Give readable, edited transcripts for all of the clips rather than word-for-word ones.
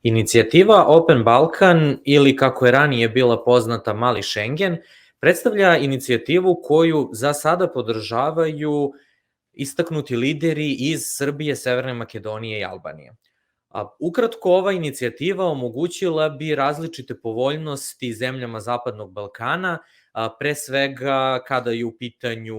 Inicijativa Open Balkan ili kako je ranije bila poznata Mali Šengen predstavlja inicijativu koju za sada podržavaju istaknuti lideri iz Srbije, Severne Makedonije i Albanije. Ukratko, ova inicijativa omogućila bi različite povoljnosti zemljama Zapadnog Balkana, pre svega kada je u pitanju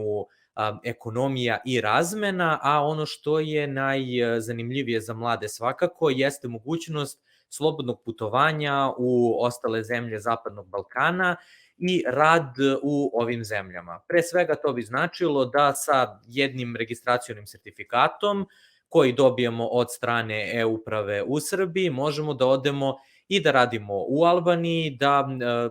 ekonomija i razmena, a ono što je najzanimljivije za mlade svakako jeste mogućnost slobodnog putovanja u ostale zemlje Zapadnog Balkana i rad u ovim zemljama. Pre svega to bi značilo da sa jednim registracionim sertifikatom koji dobijamo od strane e-uprave u Srbiji možemo da odemo i da radimo u Albaniji, da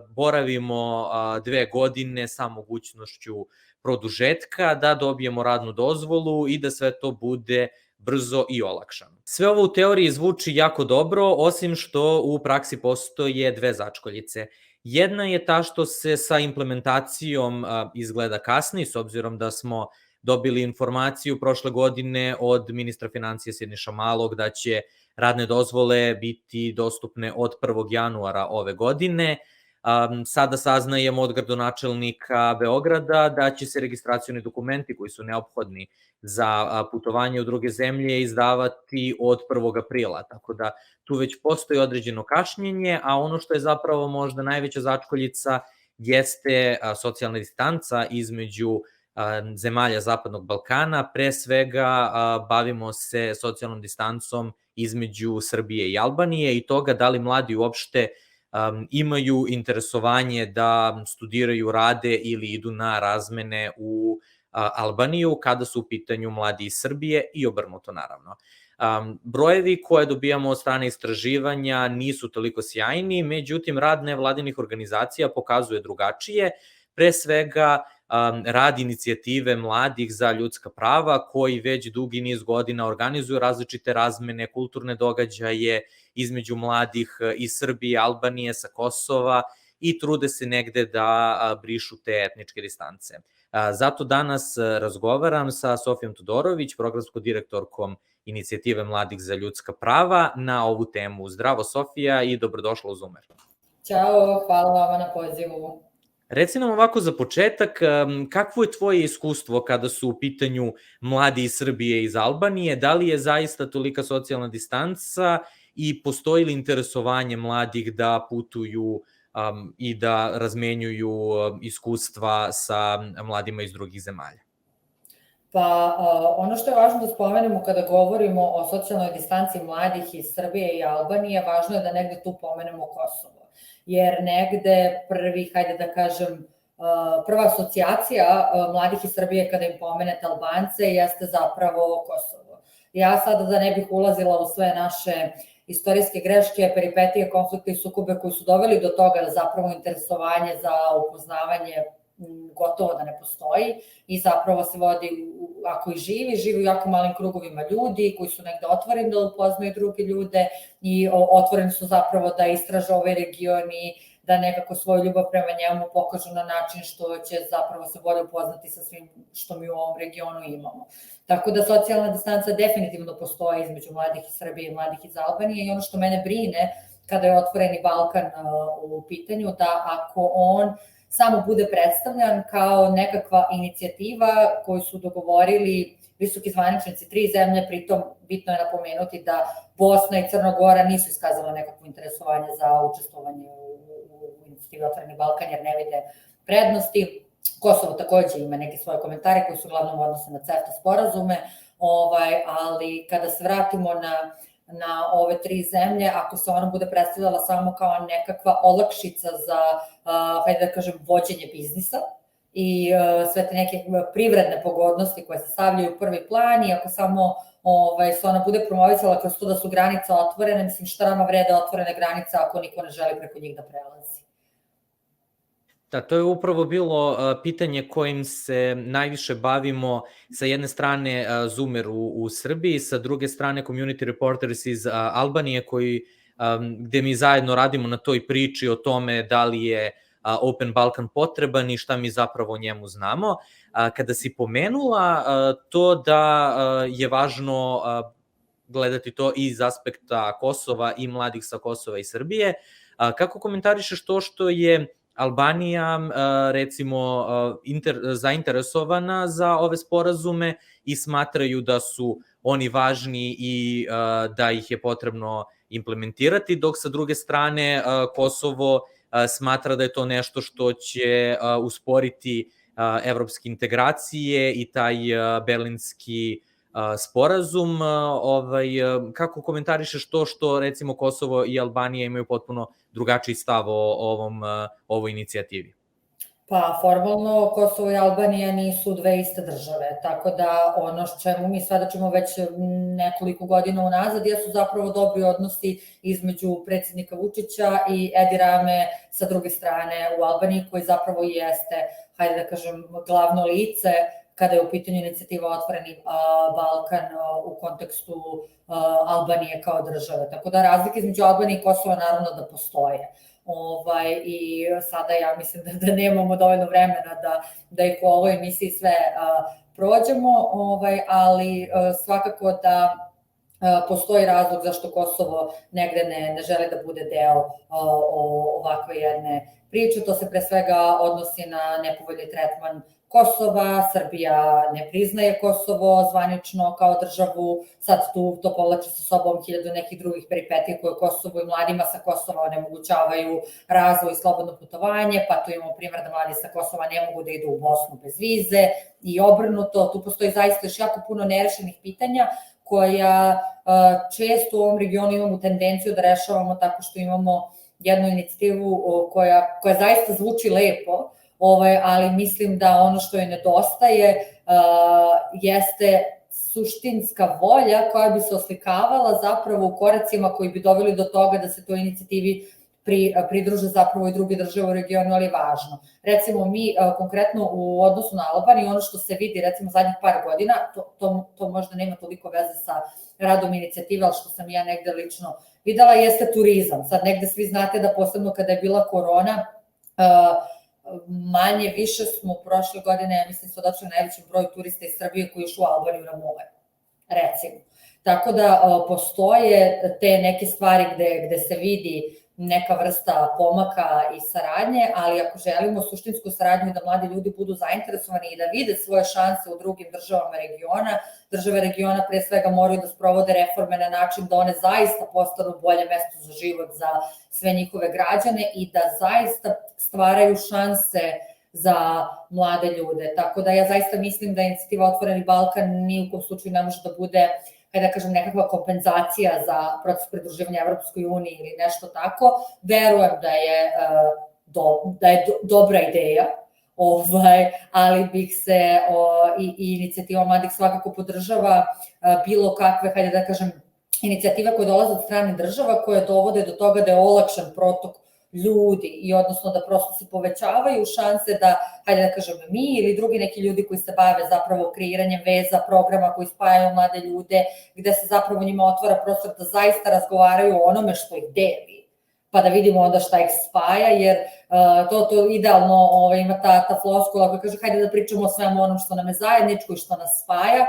boravimo 2 godine sa mogućnošću produžetka, da dobijemo radnu dozvolu i da sve to bude brzo i olakšano. Sve ovo u teoriji zvuči jako dobro, osim što u praksi postoje dve začkoljice. Jedna je ta što se sa implementacijom izgleda kasni, s obzirom da smo dobili informaciju prošle godine od ministra financija Siniše Malog da će radne dozvole biti dostupne od 1. januara ove godine. Sada saznajemo od gradonačelnika Beograda da će se registracioni dokumenti koji su neophodni za putovanje u druge zemlje izdavati od 1. aprila, tako da tu već postoji određeno kašnjenje, a ono što je zapravo možda najveća začkoljica jeste socijalna distanca između zemalja Zapadnog Balkana. Pre svega bavimo se socijalnom distancom između Srbije i Albanije i toga da li mladi uopšte imaju interesovanje da studiraju, rade ili idu na razmene u Albaniju kada su u pitanju mladi iz Srbije i obrnuto naravno. Brojevi koje dobijamo od strane istraživanja nisu toliko sjajni, međutim rad nevladinih organizacija pokazuje drugačije, pre svega rad inicijative mladih za ljudska prava koji već dugi niz godina organizuju različite razmene, kulturne događaje između mladih iz Srbije, Albanije, sa Kosova i trude se negde da brišu te etničke distance. Zato danas razgovaram sa Sofijom Todorović, programskom direktorkom inicijative mladih za ljudska prava na ovu temu. Zdravo Sofija i dobrodošla u Zoomer. Ćao, hvala vama na pozivu. Reci nam ovako za početak, kakvo je tvoje iskustvo kada su u pitanju mladi iz Srbije i iz Albanije? Da li je zaista tolika socijalna distanca i postoji li interesovanje mladih da putuju i da razmenjuju iskustva sa mladima iz drugih zemalja? Pa ono što je važno da spomenemo kada govorimo o socijalnoj distanci mladih iz Srbije i Albanije, važno je da negde tu pomenemo Kosovo. Jer negde prva asocijacija mladih iz Srbije kada im pomenete Albance jeste zapravo Kosovo. Ja sada da ne bih ulazila u sve naše istorijske greške, peripetije, konflikte i sukobe koji su doveli do toga da zapravo interesovanje za upoznavanje gotovo da ne postoji i zapravo se vodi, ako i živi u jako malim krugovima ljudi koji su negde otvoreni da upoznaju druge ljude i otvoreni su zapravo da istraže ovaj region i da nekako svoju ljubav prema njemu pokažu na način što će zapravo se bolje upoznati sa svim što mi u ovom regionu imamo. Tako da socijalna distanca definitivno postoji između mladih iz Srbije i mladih iz Albanije i ono što mene brine kada je Otvoreni Balkan u pitanju, da ako on samo bude predstavljan kao nekakva inicijativa koju su dogovorili visoki zvaničnici 3 zemlje, pritom bitno je napomenuti da Bosna i Crna Gora nisu iskazala nekakvo interesovanje za učestvovanje u inicijativi Otvoreni Balkan jer ne vide prednosti. Kosovo takođe ima neke svoje komentare koji su uglavnom odnose na CEFTA sporazume, ali kada se vratimo na ove 3 zemlje, ako se ona bude predstavljala samo kao nekakva olakšica za, vođenje biznisa i sve te neke privredne pogodnosti koje se stavljaju u prvi plan i ako samo se ona bude promovisala kroz to da su granice otvorene, mislim šta nama vrede otvorene granice ako niko ne želi preko njih da prelazi. Da, to je upravo bilo pitanje kojim se najviše bavimo, sa jedne strane Zoomer u Srbiji, sa druge strane Community Reporters iz Albanije, gde mi zajedno radimo na toj priči o tome da li je Open Balkan potreban i šta mi zapravo o njemu znamo. Kada si pomenula to da je važno gledati to i iz aspekta Kosova i mladih sa Kosova i Srbije. Kako komentarišeš to što je Albanija, recimo, zainteresovana za ove sporazume i smatraju da su oni važni i da ih je potrebno implementirati, dok sa druge strane Kosovo smatra da je to nešto što će usporiti evropske integracije i taj berlinski sporazum. Kako komentarišeš to što recimo Kosovo i Albanija imaju potpuno drugačiji stav o ovoj inicijativi? Pa, formalno Kosovo i Albanija nisu dve iste države, tako da ono s čemu mi svedočimo već nekoliko godina unazad jesu zapravo dobri odnosi između predsjednika Vučića i Edi Rame sa druge strane u Albaniji, koji zapravo i jeste, hajde da kažem, glavno lice kada je u pitanju inicijativa Otvoreni Balkan u kontekstu Albanije kao države. Tako da razlike između Albanije i Kosova naravno da postoje. I sada ja mislim da nemamo dovoljno vremena da ih u ovoj emisiji sve prođemo, ali svakako da postoji razlog zašto Kosovo negde ne želi da bude deo ovakve jedne priče. To se pre svega odnosi na nepovoljni tretman Kosova, Srbija ne priznaje Kosovo zvanično kao državu, sad tu to povlači sa sobom hiljadu nekih drugih peripetija koje Kosovo i mladima sa Kosova onemogućavaju razvoj i slobodno putovanje, pa tu imamo primjer da mladi sa Kosova ne mogu da idu u Bosnu bez vize i obrnuto, tu postoji zaista još jako puno nerešenih pitanja koja često u ovom regionu imamo tendenciju da rešavamo tako što imamo jednu inicijativu koja zaista zvuči lepo, ali mislim da ono što joj nedostaje jeste suštinska volja koja bi se oslikavala zapravo u koracima koji bi doveli do toga da se toj inicijativi pridruže zapravo i druge države u regionu, ali važno. Recimo mi konkretno u odnosu na Albaniju, ono što se vidi recimo zadnjih par godina, to možda nema toliko veze sa radom inicijative, ali što sam ja negde lično videla, jeste turizam. Sad negde svi znate da posebno kada je bila korona, manje više smo prošle godine, ja mislim, svedočili najvećem broju turista iz Srbije koji išu u Albaniju na more, recimo. Tako da postoje te neke stvari gde se vidi neka vrsta pomaka i saradnje, ali ako želimo suštinsku saradnju da mladi ljudi budu zainteresovani i da vide svoje šanse u drugim državama regiona, države regiona pre svega moraju da sprovode reforme na način da one zaista postanu bolje mesto za život za sve njihove građane i da zaista stvaraju šanse za mlade ljude. Tako da ja zaista mislim da inicijativa Otvoreni Balkan ni u kom slučaju ne može da bude, da kažem, nekakva kompenzacija za proces pridruživanja Evropskoj uniji ili nešto tako. Verujem da je dobra ideja, ali bih se i inicijativa mladih svakako podržava bilo kakve, da kažem, inicijative koje dolaze od strane država, koje dovode do toga da je olakšan protok ljudi i odnosno da prosto se povećavaju šanse da, da kažem, mi ili drugi neki ljudi koji se bave zapravo kreiranjem veza, programa koji spajaju mlade ljude, gde se zapravo njima otvara prostor da zaista razgovaraju o onome što ih deli, pa da vidimo onda šta ih spaja, jer to idealno ima ta floskula koja kaže hajde da pričamo o svemu onom što nam je zajedničko i što nas spaja,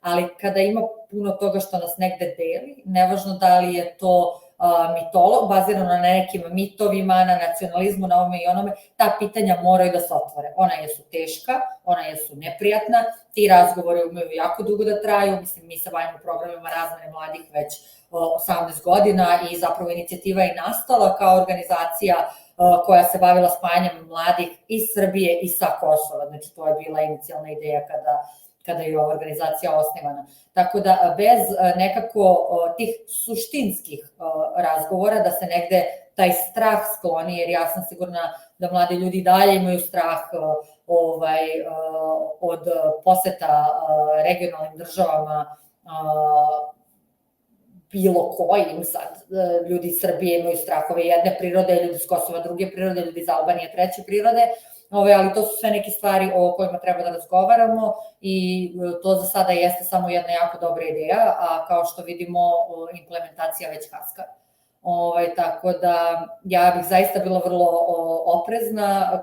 ali kada ima puno toga što nas negde deli, nevažno da li je to bazirano na nekim mitovima, na nacionalizmu, na ovome i onome, ta pitanja moraju da se otvore. Ona jesu teška, ona jesu neprijatna, ti razgovori umeju jako dugo da traju, mislim, mi se bavimo programima razmene mladih već 18 godina i zapravo inicijativa je nastala kao organizacija koja se bavila spajanjem mladih iz Srbije i sa Kosova, znači to je bila inicijalna ideja kada je ova organizacija osnivana. Tako da bez nekako tih suštinskih razgovora, da se negde taj strah skloni, jer ja sam sigurna da mladi ljudi dalje imaju strah od poseta regionalnim državama, bilo kojim sad. Ljudi iz Srbije imaju strahove jedne prirode, ljudi iz Kosova druge prirode, ljudi iz Albanije treće prirode, ali to su sve neke stvari o kojima treba da razgovaramo i to za sada jeste samo jedna jako dobra ideja, a kao što vidimo implementacija već kaska. Tako da ja bih zaista bila vrlo oprezna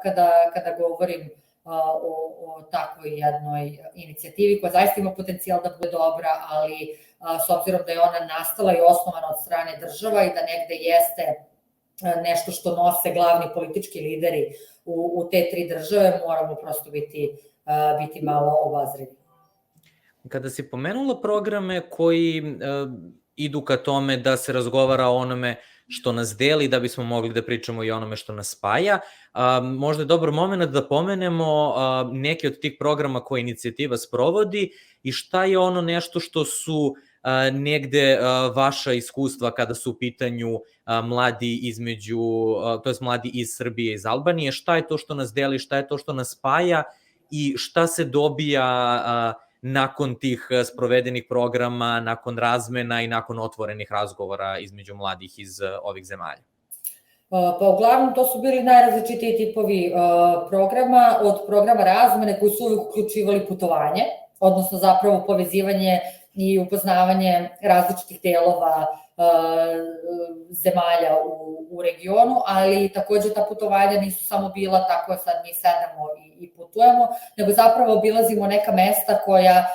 kada govorim o takvoj jednoj inicijativi koja zaista ima potencijal da bude dobra, ali s obzirom da je ona nastala i osnovana od strane država i da negde jeste nešto što nose glavni politički lideri u te 3 države, moramo prosto biti malo obazrivi. Kada si pomenula programe koji idu ka tome da se razgovara o onome što nas deli, da bismo mogli da pričamo i o onome što nas spaja, možda je dobar moment da pomenemo neke od tih programa koje inicijativa sprovodi i šta je ono nešto što su negde vaša iskustva kada su u pitanju mladi mladi iz Srbije i iz Albanije, šta je to što nas deli, šta je to što nas spaja i šta se dobija nakon tih sprovedenih programa, nakon razmena i nakon otvorenih razgovora između mladih iz ovih zemalja? Pa uglavnom to su bili najrazličitiji tipovi programa, od programa razmene koji su uvijek uključivali putovanje, odnosno zapravo povezivanje i upoznavanje različitih delova zemalja u regionu, ali takođe ta putovanja nisu samo bila tako sad mi sedemo i putujemo, nego zapravo obilazimo neka mesta koja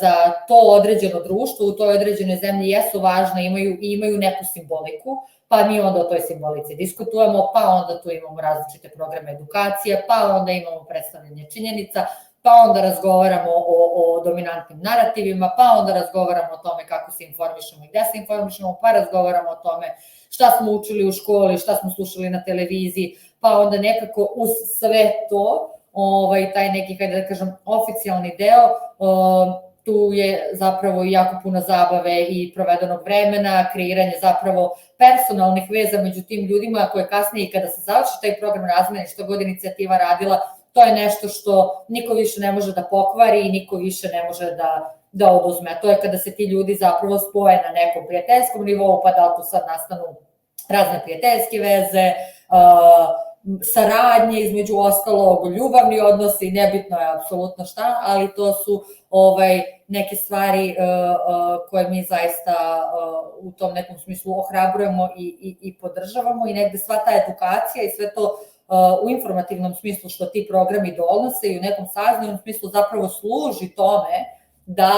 za to određeno društvo, u toj određenoj zemlji jesu važna, imaju neku simboliku, pa mi onda o toj simbolici diskutujemo, pa onda tu imamo različite programe edukacije, pa onda imamo predstavljanje činjenica, pa onda razgovaramo o dominantnim narativima, pa onda razgovaramo o tome kako se informišemo i gde se informišemo, pa razgovaramo o tome šta smo učili u školi, šta smo slušali na televiziji, pa onda nekako uz sve to, taj neki, hajde da kažem, oficijalni deo, tu je zapravo jako puno zabave i provedenog vremena, kreiranje zapravo personalnih veza među tim ljudima koje kasnije kada se završi taj program razmene, što god inicijativa radila, to je nešto što niko više ne može da pokvari i niko više ne može da oduzme. A to je kada se ti ljudi zapravo spoje na nekom prijateljskom nivou, pa da tu sad nastanu razne prijateljske veze, saradnje, između ostalog, ljubavni odnosi, nebitno je apsolutno šta, ali to su neke stvari koje mi zaista u tom nekom smislu ohrabrujemo i podržavamo i negde sva ta edukacija i sve to u informativnom smislu što ti programi donose i u nekom saznajnom smislu zapravo služi tome da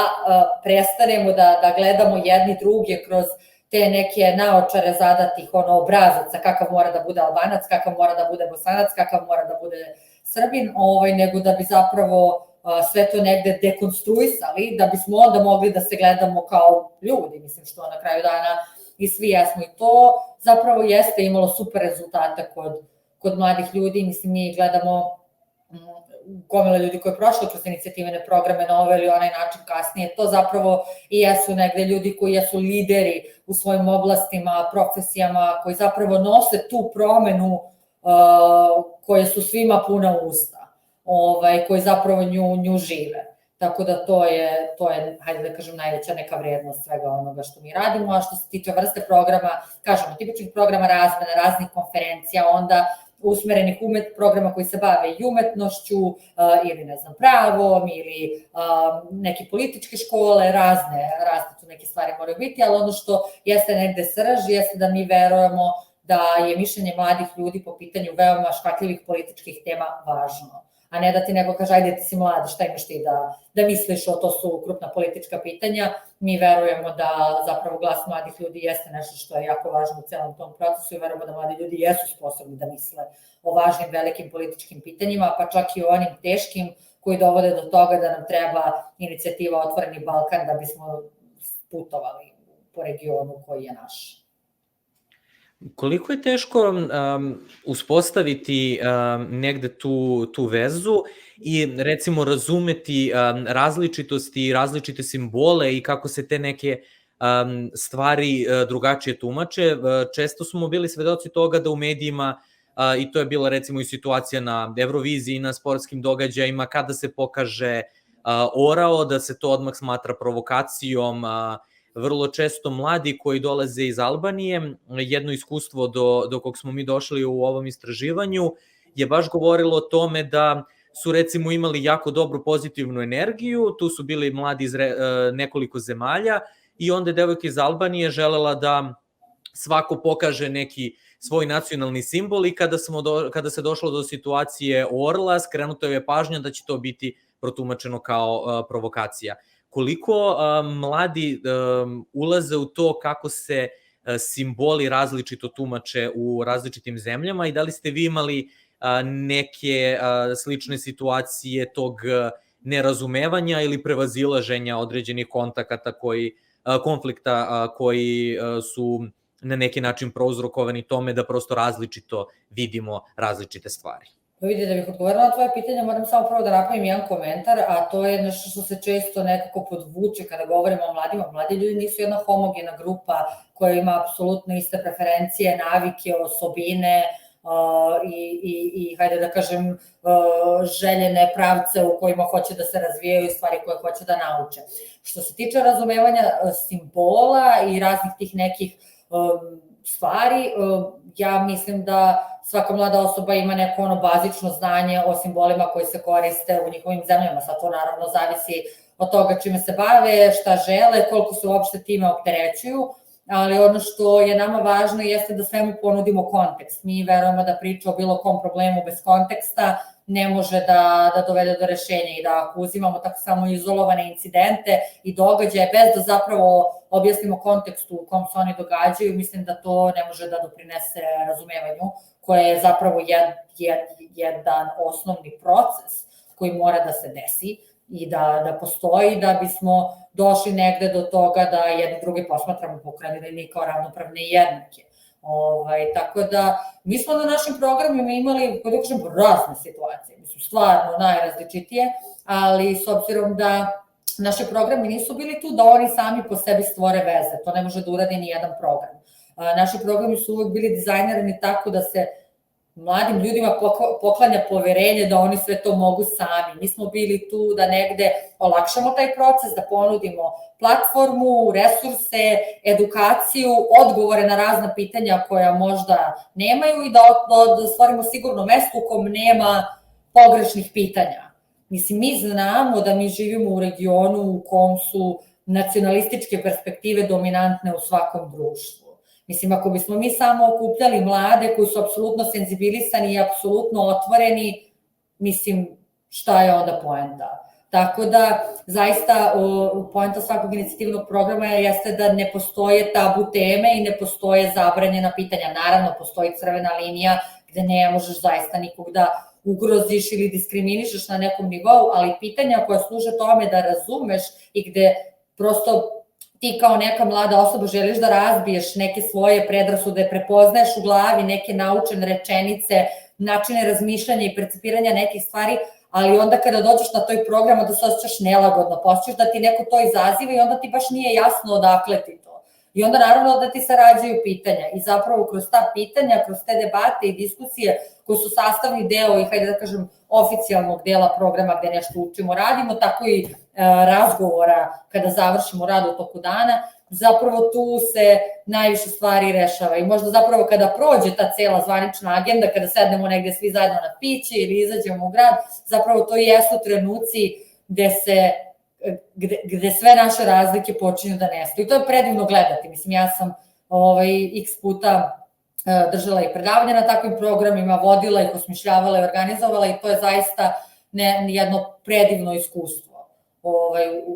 prestanemo da gledamo jedni druge kroz te neke naočare zadatih obrazaca, kakav mora da bude Albanac, kakav mora da bude Bosanac, kakav mora da bude Srbin, nego da bi zapravo sve to negde dekonstruisali, da bismo onda mogli da se gledamo kao ljudi, mislim što na kraju dana i svi jesmo i to zapravo jeste imalo super rezultate kod mladih ljudi, mislim mi gledamo gomila ljudi koji je prošlo kroz inicijativne programe na ovaj ili onaj način kasnije, to zapravo i jesu negde ljudi koji jesu lideri u svojim oblastima, profesijama, koji zapravo nose tu promenu koje su svima puna usta, koji zapravo nju žive. Tako da to je, hajde da kažem, najveća neka vrednost svega onoga što mi radimo, a što se tiče vrste programa, kažemo, tipičnih programa razmene, raznih konferencija, onda usmerenih programa koji se bave i umetnošću ili, ne znam, pravom ili neke političke škole, razne tu neke stvari moraju biti, ali ono što jeste negde srž, jeste da mi verujemo da je mišljenje mladih ljudi po pitanju veoma škakljivih političkih tema važno. A ne da ti neko kaže, ajde ti si mlad, šta imaš ti da misliš, to su krupna politička pitanja. Mi verujemo da zapravo glas mladih ljudi jeste nešto što je jako važno u celom tom procesu i verujemo da mladi ljudi jesu sposobni da misle o važnim, velikim političkim pitanjima, pa čak i o onim teškim koji dovode do toga da nam treba inicijativa Otvoreni Balkan da bismo putovali po regionu koji je naš. Koliko je teško uspostaviti negde tu vezu i recimo razumeti različitosti i različite simbole i kako se te neke stvari drugačije tumače? Često smo bili svedoci toga da u medijima, i to je bila recimo i situacija na Euroviziji, na sportskim događajima, kada se pokaže orao, da se to odmah smatra provokacijom. Vrlo često mladi koji dolaze iz Albanije, jedno iskustvo do kog smo mi došli u ovom istraživanju je baš govorilo o tome da su recimo imali jako dobru pozitivnu energiju, tu su bili mladi iz nekoliko zemalja i onda je devojka iz Albanije želela da svako pokaže neki svoj nacionalni simbol i kada se došlo do situacije orla, skrenuto je pažnja da će to biti protumačeno kao provokacija. Koliko mladi ulaze u to kako se simboli različito tumače u različitim zemljama i da li ste vi imali neke slične situacije tog nerazumevanja ili prevazilaženja određenih konflikta koji su na neki način prouzrokovani tome da prosto različito vidimo različite stvari? Vidi, da bih odgovorila na tvoje pitanje, moram samo prvo da napravim jedan komentar, a to je nešto što se često nekako podvuče kada govorimo o mladima. Mladi ljudi nisu jedna homogena grupa koja ima apsolutno iste preferencije, navike, osobine i hajde da kažem, željene pravce u kojima hoće da se razvijaju i stvari koje hoće da nauče. Što se tiče razumevanja simbola i raznih tih nekih stvari, ja mislim da svaka mlada osoba ima neko bazično znanje o simbolima koji se koriste u njihovim zemljama. Sad to naravno zavisi od toga čime se bave, šta žele, koliko se uopšte time opterećuju, ali ono što je nama važno jeste da svemu ponudimo kontekst. Mi verujemo da priča o bilo kom problemu bez konteksta ne može da dovede do rešenja i da ako uzimamo tako samo izolovane incidente i događaje bez da zapravo objasnimo kontekstu u kom se oni događaju, mislim da to ne može da doprinese razumevanju, koje je zapravo jedan osnovni proces koji mora da se desi i da postoji da bismo došli negde do toga da jedni drugi posmatramo pokrajini kao ravnopravne i jednake. Tako da, mi smo na našim programima imali, da kažem, razne situacije, mislim, stvarno najrazličitije, ali s obzirom da naši programi nisu bili tu da oni sami po sebi stvore veze, to ne može da uradi ni jedan program. Naši programi su uvek bili dizajnirani tako da se mladim ljudima poklanja poverenje da oni sve to mogu sami. Mi smo bili tu da negde olakšamo taj proces, da ponudimo platformu, resurse, edukaciju, odgovore na razna pitanja koja možda nemaju i da stvorimo sigurno mesto u kom nema pogrešnih pitanja. Mislim, mi znamo da mi živimo u regionu u kom su nacionalističke perspektive dominantne u svakom društvu. Mislim, ako bismo mi samo okupljali mlade koji su apsolutno senzibilisani i apsolutno otvoreni, mislim, šta je onda poenta? Tako da, zaista, poenta svakog inicijativnog programa jeste da ne postoje tabu teme i ne postoje zabranjena pitanja. Naravno, postoji crvena linija gde ne možeš zaista nikog da ugroziš ili diskriminišeš na nekom nivou, ali pitanja koja služe tome da razumeš i gde prosto ti kao neka mlada osoba želiš da razbiješ neke svoje predrasude, prepoznaješ u glavi neke naučene rečenice, načine razmišljanja i percipiranja nekih stvari, ali onda kada dođeš na toj program da se osjećaš nelagodno, osjećaš da ti neko to izaziva i onda ti baš nije jasno odakle ti to. I onda naravno da ti se rađaju pitanja i zapravo kroz ta pitanja, kroz te debate i diskusije koji su sastavni deo i, hajde da kažem, oficijalnog dela programa gde nešto učimo, radimo, tako i razgovora kada završimo rad u toku dana, zapravo tu se najviše stvari rešava i možda zapravo kada prođe ta cela zvanična agenda, kada sednemo negde svi zajedno na piće ili izađemo u grad, zapravo to i jesu trenuci gde sve naše razlike počinju da nestaju. I to je predivno gledati. Mislim, ja sam x puta držala i predavanja na takvim programima, vodila ih, osmišljavala i organizovala i to je zaista jedno predivno iskustvo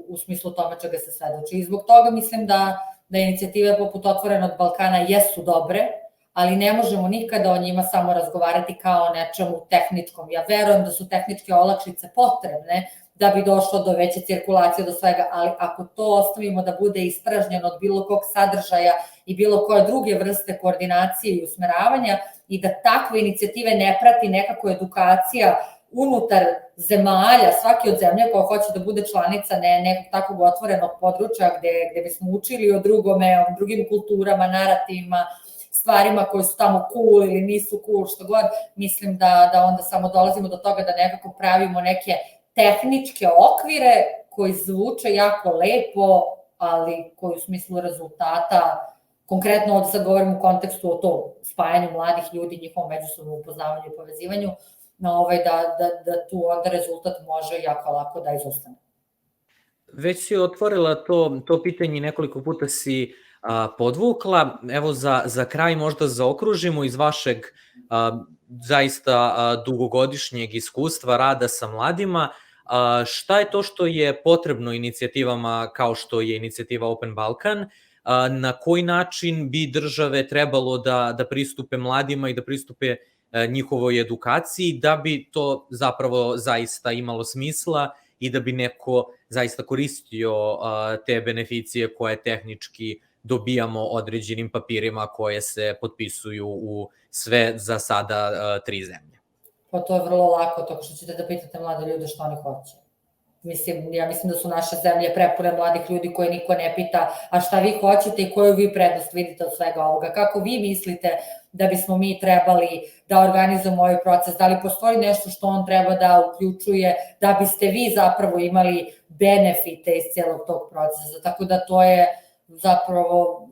u smislu tome čega se svedoči. I zbog toga mislim da inicijative poput Otvorenog Balkana jesu dobre, ali ne možemo nikada o njima samo razgovarati kao o nečemu tehničkom. Ja verujem da su tehničke olakšice potrebne da bi došlo do veće cirkulacije, do svega, ali ako to ostavimo da bude ispražnjeno od bilo kog sadržaja i bilo koje druge vrste koordinacije i usmeravanja i da takve inicijative ne prati nekako edukacija unutar zemalja, svaki od zemlje koja hoće da bude članica nekog takvog otvorenog područja gde bismo učili o drugome, o drugim kulturama, narativima, stvarima koje su tamo cool ili nisu cool, što god, mislim da onda samo dolazimo do toga da nekako pravimo neke tehničke okvire koji zvuče jako lepo, ali koji u smislu rezultata, konkretno ovde sad govorim u kontekstu o to spajanju mladih ljudi, njihovom međusobnom upoznavanju i povezivanju, da tu onda rezultat može jako lako da izostane. Već si otvorila to pitanje i nekoliko puta si podvukla. Evo za kraj možda zaokružimo iz vašeg zaista dugogodišnjeg iskustva rada sa mladima. Šta je to što je potrebno inicijativama kao što je inicijativa Open Balkan? Na koji način bi države trebalo da pristupe mladima i da pristupe njihovoj edukaciji da bi to zapravo zaista imalo smisla i da bi neko zaista koristio te beneficije koje tehnički dobijamo određenim papirima koje se potpisuju u sve za sada 3 zemlje? Pa to je vrlo lako, tako što ćete da pitate mlade ljude što oni hoće. Ja mislim da su naše zemlje prepune mladih ljudi koje niko ne pita, a šta vi hoćete i koju vi prednost vidite od svega ovoga, kako vi mislite da bismo mi trebali da organizujemo ovaj proces, da li postoji nešto što on treba da uključuje, da biste vi zapravo imali benefite iz cijelog tog procesa, tako da to je zapravo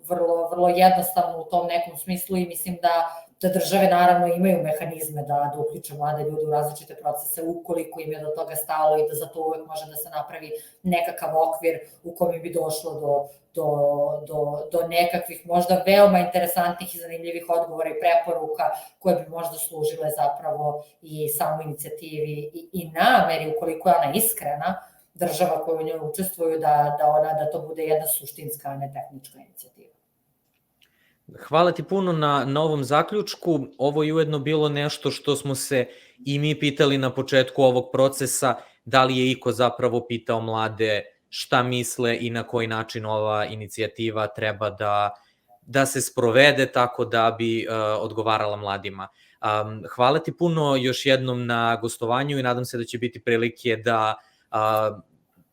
vrlo jednostavno u tom nekom smislu i mislim da države naravno imaju mehanizme da uključe mlade ljude u različite procese ukoliko im je do toga stalo i da za to uvek može da se napravi nekakav okvir u kome bi došlo do nekakvih možda veoma interesantnih i zanimljivih odgovora i preporuka koje bi možda služile zapravo i samoj inicijativi i nameri ukoliko je ona iskrena država koju u njoj učestvuju da to bude jedna suštinska, a ne tehnička inicijativa. Hvala ti puno na ovom zaključku. Ovo je ujedno bilo nešto što smo se i mi pitali na početku ovog procesa, da li je iko zapravo pitao mlade šta misle i na koji način ova inicijativa treba da se sprovede tako da bi odgovarala mladima. Hvala ti puno još jednom na gostovanju i nadam se da će biti prilike da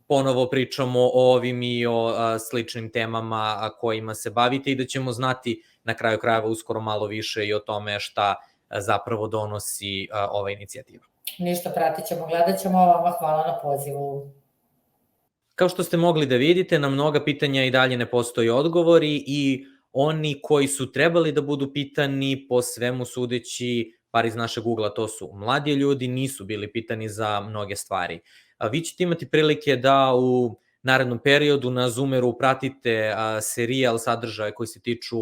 ponovo pričamo o ovim i o sličnim temama kojima se bavite i da ćemo znati na kraju krajeva uskoro malo više i o tome šta zapravo donosi ova inicijativa. Ništa, pratit ćemo, gledat ćemo, vama hvala na pozivu. Kao što ste mogli da vidite, na mnoga pitanja i dalje ne postoji odgovori i oni koji su trebali da budu pitani po svemu sudeći, par iz našeg ugla, to su mladi ljudi, nisu bili pitani za mnoge stvari. Vi ćete imati prilike da u narednom periodu na Zoomeru pratite serijal sadržaja koji se tiču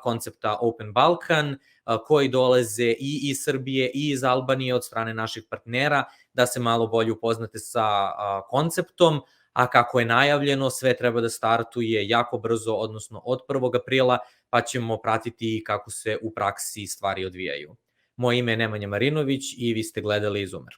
koncepta Open Balkan, koji dolaze i iz Srbije i iz Albanije od strane naših partnera, da se malo bolje upoznate sa konceptom, a kako je najavljeno, sve treba da startuje jako brzo, odnosno od 1. aprila, pa ćemo pratiti kako se u praksi stvari odvijaju. Moje ime je Nemanja Marinović i vi ste gledali Zoomer.